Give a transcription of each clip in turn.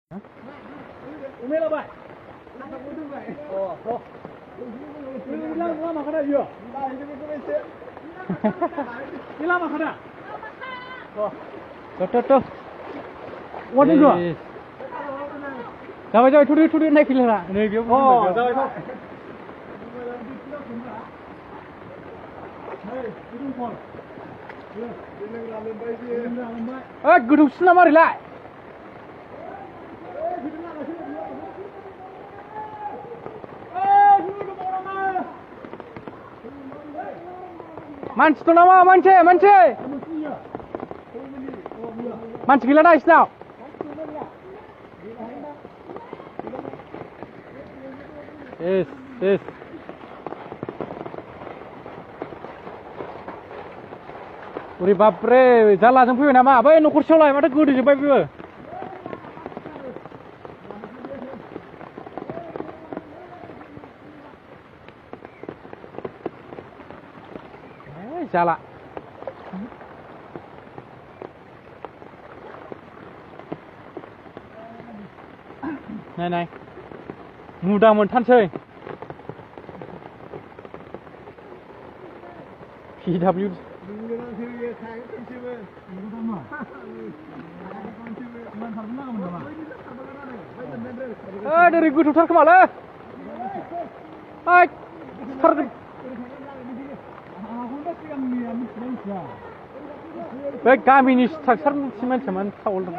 Umela bay. Oh. Lama kada yo. Ini lama kada. Oh. Tuh. Waduh dua. Coba tuduh naik pilih lah. Ini dia. Oh, coba. Gedung sana mari lah. Manch tu nama manche. Manch gila dah isnau. Yes. Uri bapre, jala jeng fuyoi nama. Bai nukur solai mata gudu je bai fuyoi. Jala. Này. Mudah monthansै. PW. Dari goथौथार खोमालै. Bek गामिनि structure मानसिमोन थावल दं.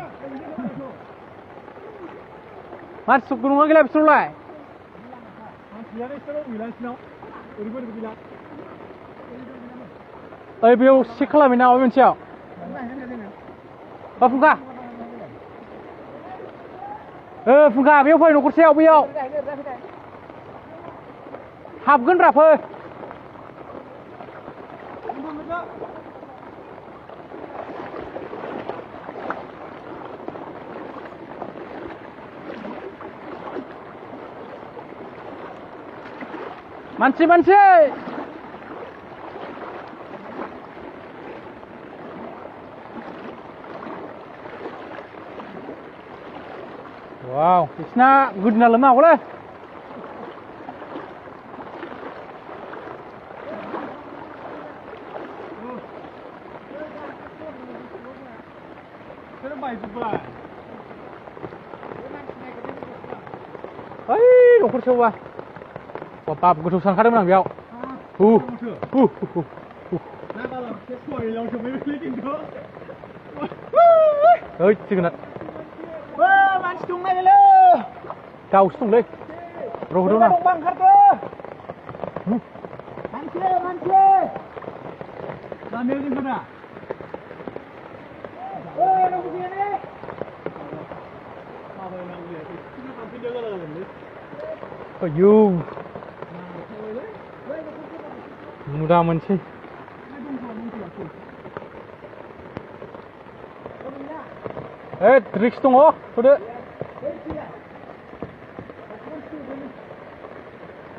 मानसि गुरुङा गैला बिसोरलाय. मानसियानो इसोरो गैलासिनाव. ओरैबायदि गैला. ओइ बेयाव चेक खालामैना माबा मोनसेयाव. फुंखा. फुंखा बेयाव फै न'खरसेयाव बैयाव. हाबगोन रा फै. Manci. Wow, isna gudna lemah boleh. Hei, nukar siapa? Wah, gothौ सानखादोंमोन आं बेयाव. Oi, जोगोनार. मानसि दंनायलै. गावसो दंलै. रहोदोंना. ओंखारदो. मानसि. लामायाव जोंखौना. रावबो गैया ने. Ayo. Mudah moनसै. Riks dङ होदो.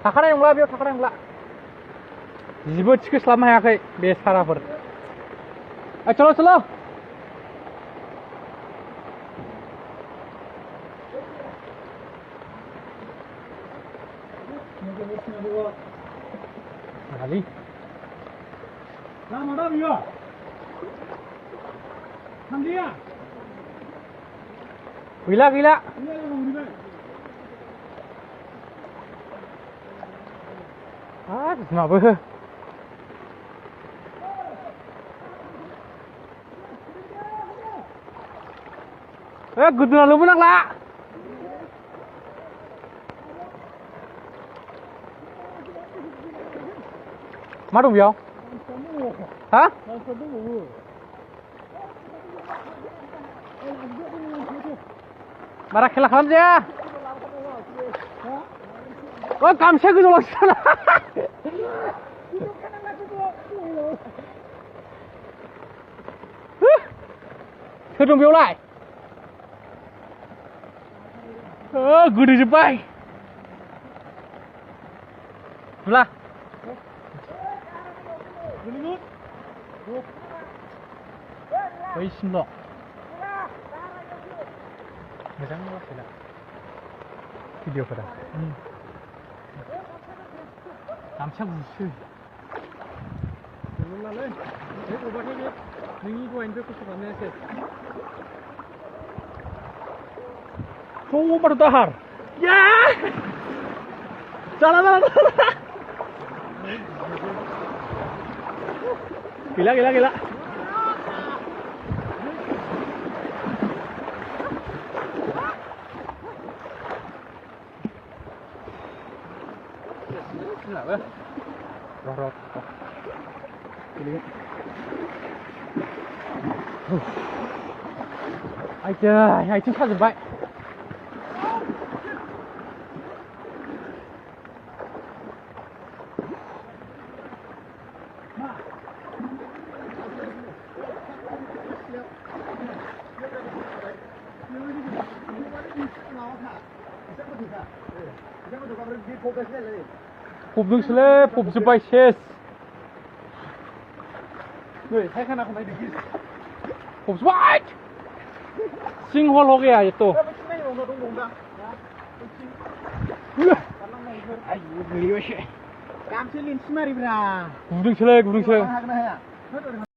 थाखानाय नंला बेयाव थाखानाय नंला. जिबो थिखोस्लाबनो हायाखै बे साराफोर. चलो. Ali. Lama dah biar. Handia. Gila. Kenapa? Gudna lu menang lah. मा दं बेयाव? हा? बारा खेला खालामजाया. गामसाया गोजौआवसो जाना. सोर दं बेयावलाय? गोदोजोब्बाय. नुला. बैसिमल'. मोजां लासै भिडिअफोरा गामसा गुसो नालाय बे गबाथाय बे नोंनि दहायनिफ्राय खस्थ' खालामनायासो थ' बाथ' दाहार या जाला गैला र' आइथिं साजोब्बाय फबदोंसोलै फबजोब्बाय सेस नै फायखानाखौ नायदो फबजोब्बाय सिं हल हो गया ये तो गामसे लिन्थि मारिब्रा गुदुंसोलै गुदुंसो हागोन ना हाया